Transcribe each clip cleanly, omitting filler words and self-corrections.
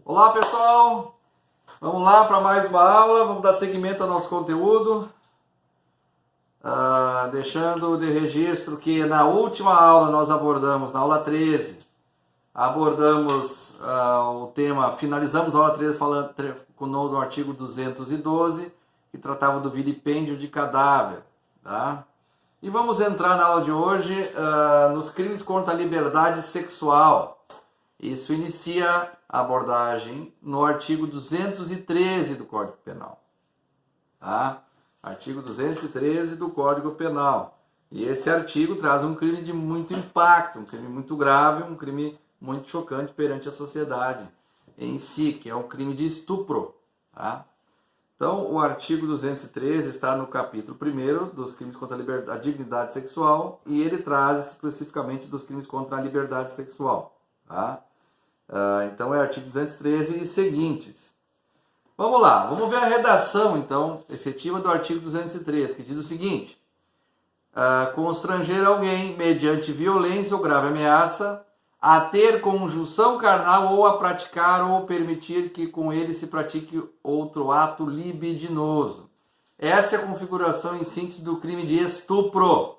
Olá pessoal, vamos lá para mais uma aula, vamos dar seguimento ao nosso conteúdo, deixando de registro que na última aula nós abordamos, na aula 13, abordamos o tema, finalizamos a aula 13 falando no artigo 212, que tratava do vilipêndio de cadáver, tá? E vamos entrar na aula de hoje nos crimes contra a liberdade sexual. Isso inicia a abordagem no artigo 213 do Código Penal. Tá? Artigo 213 do Código Penal. E esse artigo traz um crime de muito impacto, um crime muito grave, um crime muito chocante perante a sociedade em si, que é um crime de estupro. Tá? Então, o artigo 213 está no capítulo 1º dos crimes contra a dignidade sexual e ele traz especificamente dos crimes contra a liberdade sexual. Tá? Então, é artigo 213 e seguintes. Vamos lá, vamos ver a redação, então, efetiva do artigo 213, que diz o seguinte: constranger alguém, mediante violência ou grave ameaça, a ter conjunção carnal ou a praticar ou permitir que com ele se pratique outro ato libidinoso. Essa é a configuração em síntese do crime de estupro.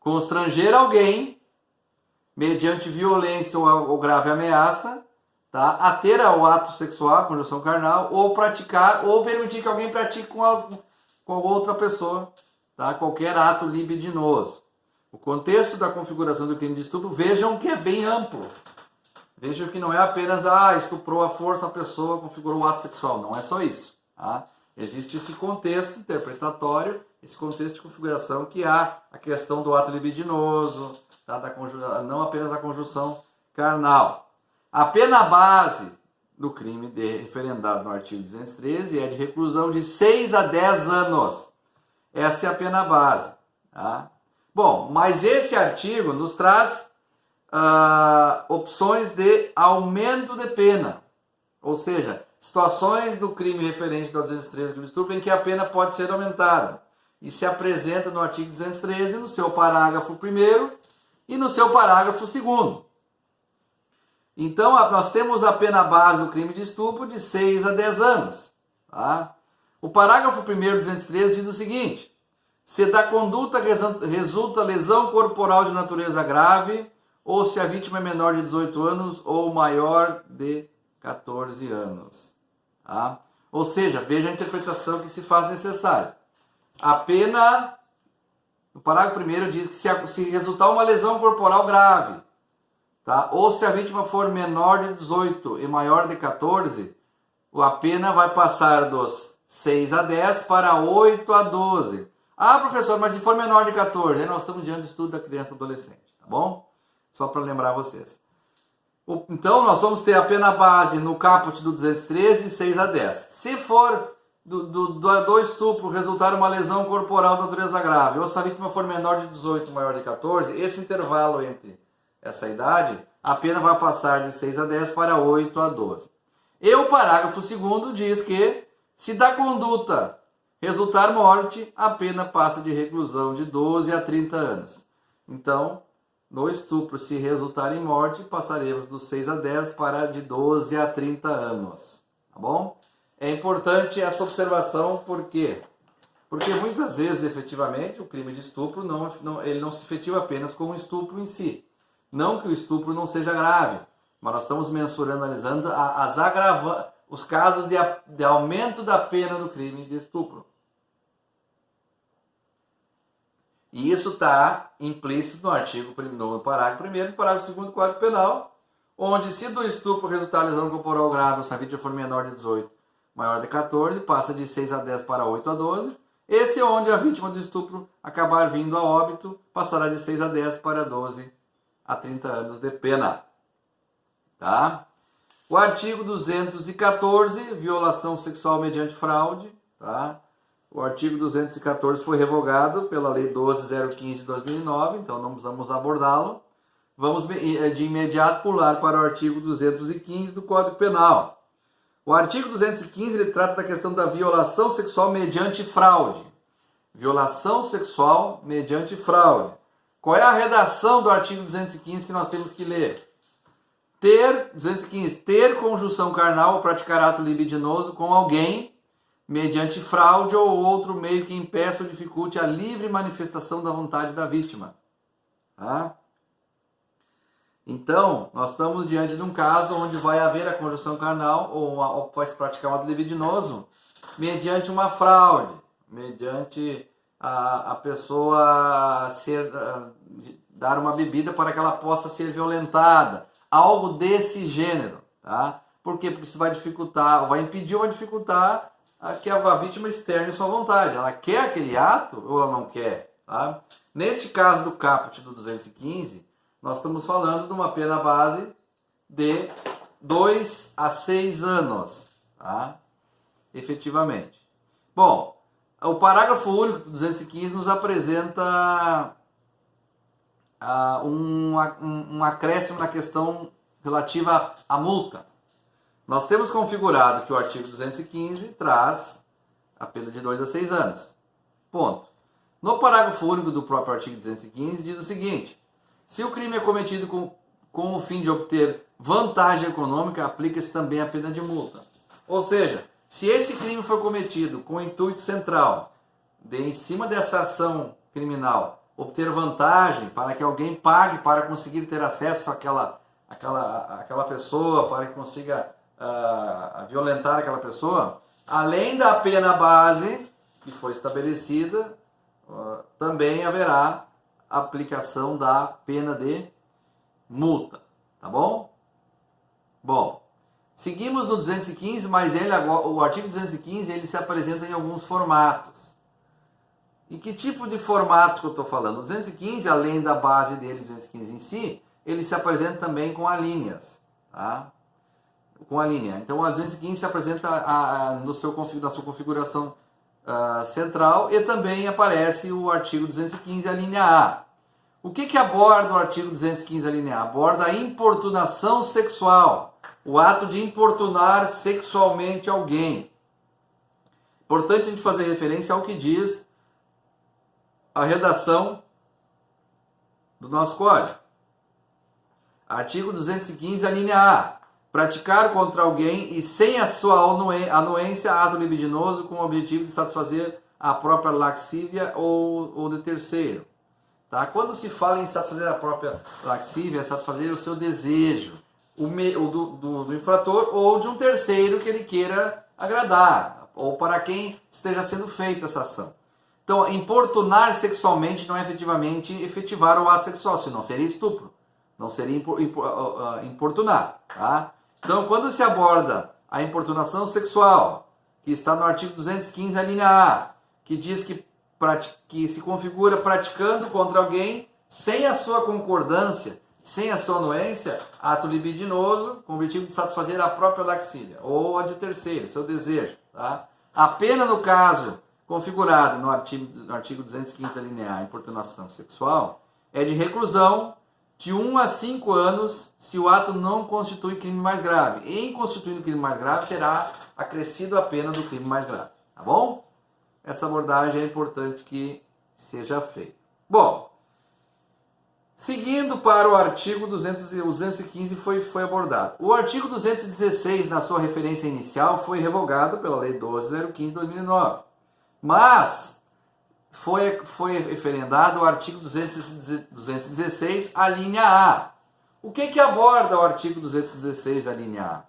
Constranger alguém, mediante violência ou grave ameaça, tá? A ter o ato sexual, a conjunção carnal, ou praticar ou permitir que alguém pratique com outra pessoa, tá? Qualquer ato libidinoso. O contexto da configuração do crime de estupro, vejam que é bem amplo. Vejam que não é apenas, estuprou à força a pessoa, configurou o ato sexual. Não é só isso. Tá? Existe esse contexto interpretatório, esse contexto de configuração que há a questão do ato libidinoso, tá? Não apenas a conjunção carnal. A pena base do crime referendado no artigo 213 é de reclusão de 6 a 10 anos. Essa é a pena base. Tá? Bom, mas esse artigo nos traz opções de aumento de pena, ou seja, situações do crime referente ao 213 do estupro em que a pena pode ser aumentada. E se apresenta no artigo 213, no seu parágrafo 1º e no seu parágrafo 2º. Então, nós temos a pena base do crime de estupro de 6 a 10 anos. Tá? O parágrafo 1º do 213 diz o seguinte: se da conduta resulta lesão corporal de natureza grave, ou se a vítima é menor de 18 anos ou maior de 14 anos. Tá? Ou seja, veja a interpretação que se faz necessária. A pena, no parágrafo 1º, diz que se resultar uma lesão corporal grave, tá? Ou se a vítima for menor de 18 e maior de 14, a pena vai passar dos 6 a 10 para 8 a 12. Professor, mas se for menor de 14, aí nós estamos diante do estudo da criança e adolescente, tá bom? Só para lembrar vocês. Então, nós vamos ter a pena base no caput do 213 de 6 a 10. Se for do estupro resultar uma lesão corporal de natureza grave, ou se a vítima for menor de 18 e maior de 14, esse intervalo entre essa idade, a pena vai passar de 6 a 10 para 8 a 12. E o parágrafo 2º diz que, se da conduta resultar morte, a pena passa de reclusão de 12 a 30 anos. Então, no estupro, se resultar em morte, passaremos dos 6 a 10 para de 12 a 30 anos. Tá bom? É importante essa observação, por quê? Porque muitas vezes, efetivamente, o crime de estupro ele não se efetiva apenas com o estupro em si. Não que o estupro não seja grave, mas nós estamos mensurando, analisando os casos de aumento da pena do crime de estupro. E isso está implícito no artigo 1º, no parágrafo 1º e parágrafo 2º do Código Penal, onde se do estupro resultar lesão corporal grave, ou se a vítima for menor de 18, maior de 14, passa de 6 a 10 para 8 a 12. Esse é onde a vítima do estupro acabar vindo a óbito, passará de 6 a 10 para 12 a 30 anos de pena. Tá? O artigo 214, violação sexual mediante fraude. Tá? O artigo 214 foi revogado pela Lei 12.015 de 2009, então não precisamos abordá-lo. Vamos de imediato pular para o artigo 215 do Código Penal. O artigo 215 ele trata da questão da violação sexual mediante fraude. Violação sexual mediante fraude. Qual é a redação do artigo 215 que nós temos que ler? 215, ter conjunção carnal ou praticar ato libidinoso com alguém mediante fraude ou outro meio que impeça ou dificulte a livre manifestação da vontade da vítima. Tá? Então, nós estamos diante de um caso onde vai haver a conjunção carnal ou vai se praticar um ato libidinoso mediante uma fraude, mediante a pessoa dar uma bebida para que ela possa ser violentada, algo desse gênero, tá? Por quê? Porque isso vai dificultar, vai impedir ou vai dificultar que a vítima externe sua vontade. Ela quer aquele ato ou ela não quer, tá? Neste caso do caput do 215, nós estamos falando de uma pena base de 2 a 6 anos, tá? Efetivamente. Bom, o parágrafo único do 215 nos apresenta um acréscimo na questão relativa à multa. Nós temos configurado que o artigo 215 traz a pena de 2 a 6 anos. Ponto. No parágrafo único do próprio artigo 215 diz o seguinte: se o crime é cometido com o fim de obter vantagem econômica, aplica-se também a pena de multa. Ou seja, se esse crime for cometido com o intuito central de, em cima dessa ação criminal, obter vantagem para que alguém pague para conseguir ter acesso àquela pessoa, para que consiga violentar aquela pessoa, além da pena base que foi estabelecida, também haverá aplicação da pena de multa, tá bom? Bom, seguimos no 215, mas o artigo 215 ele se apresenta em alguns formatos. E que tipo de formato que eu estou falando? O 215, além da base dele, 215 em si, ele se apresenta também com alíneas, tá? Com a linha. Então, a 215 se apresenta na sua configuração central e também aparece o artigo 215, a linha A. O que aborda o artigo 215, a linha A? Aborda a importunação sexual, o ato de importunar sexualmente alguém. Importante a gente fazer referência ao que diz a redação do nosso código. Artigo 215, a linha A. Praticar contra alguém e sem a sua anuência ato libidinoso com o objetivo de satisfazer a própria laxívia ou de terceiro. Tá? Quando se fala em satisfazer a própria laxívia, é satisfazer o seu desejo do infrator ou de um terceiro que ele queira agradar, ou para quem esteja sendo feita essa ação. Então, importunar sexualmente não é efetivamente efetivar o ato sexual, senão seria estupro, não seria importunar. Tá? Então, quando se aborda a importunação sexual, que está no artigo 215, a linha A, que diz que se configura praticando contra alguém sem a sua concordância, sem a sua anuência, ato libidinoso, com o objetivo de satisfazer a própria laxília, ou a de terceiro, seu desejo. Tá? A pena, no caso configurado no artigo 215 da linha A, importunação sexual, é de reclusão de 1 a 5 anos se o ato não constitui crime mais grave. Em constituindo crime mais grave, terá acrescido a pena do crime mais grave. Tá bom? Essa abordagem é importante que seja feita. Bom, seguindo para o artigo 215 foi abordado. O artigo 216, na sua referência inicial, foi revogado pela Lei 12.015 de 2009. Mas foi referendado o artigo 216, a linha A. O que aborda o artigo 216, a linha A?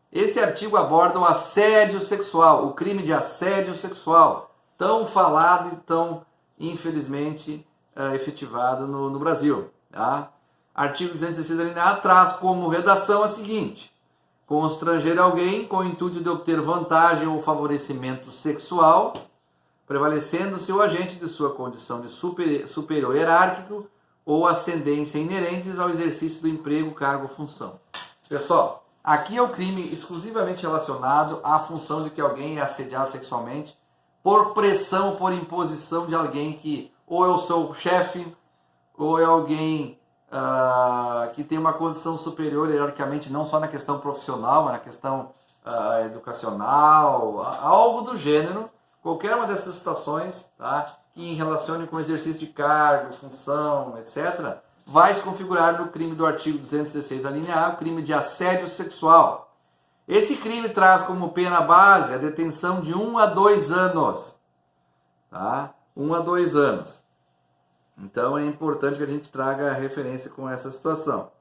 Esse artigo aborda o assédio sexual, o crime de assédio sexual, tão falado e tão, infelizmente, efetivado no Brasil. Tá? Artigo 216 da linha A traz como redação a seguinte: constranger alguém com o intuito de obter vantagem ou favorecimento sexual, prevalecendo-se o agente de sua condição de superior hierárquico ou ascendência inerentes ao exercício do emprego, cargo ou função. Pessoal, aqui é o crime exclusivamente relacionado à função de que alguém é assediado sexualmente por pressão, por imposição de alguém que ou é o seu chefe, ou é alguém que tem uma condição superior hierarquicamente, não só na questão profissional, mas na questão educacional, algo do gênero. Qualquer uma dessas situações, tá, que relacione com exercício de cargo, função, etc., vai se configurar no crime do artigo 216 da linha A, o crime de assédio sexual. Esse crime traz como pena base a detenção de 1 a 2 anos. Tá? 1 a 2 anos. Então é importante que a gente traga a referência com essa situação.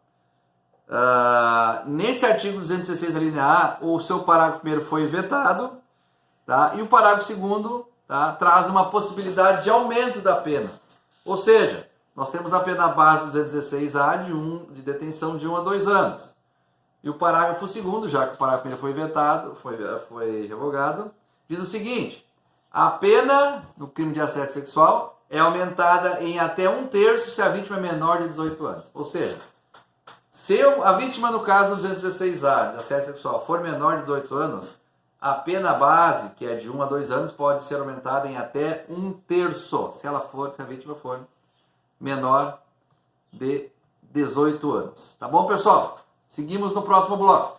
Nesse artigo 216 da linha A, o seu parágrafo primeiro foi vetado, tá? E o parágrafo segundo, tá, traz uma possibilidade de aumento da pena. Ou seja, nós temos a pena base do 216A de detenção de 1 a 2 anos. E o parágrafo segundo, já que o parágrafo primeiro foi vetado, foi revogado, diz o seguinte: a pena no crime de assédio sexual é aumentada em até 1/3 se a vítima é menor de 18 anos. Ou seja, se a vítima, no caso do 216A, de assédio sexual, for menor de 18 anos, a pena base, que é de 1 a 2 anos, pode ser aumentada em até 1/3, se a vítima for menor de 18 anos. Tá bom, pessoal? Seguimos no próximo bloco.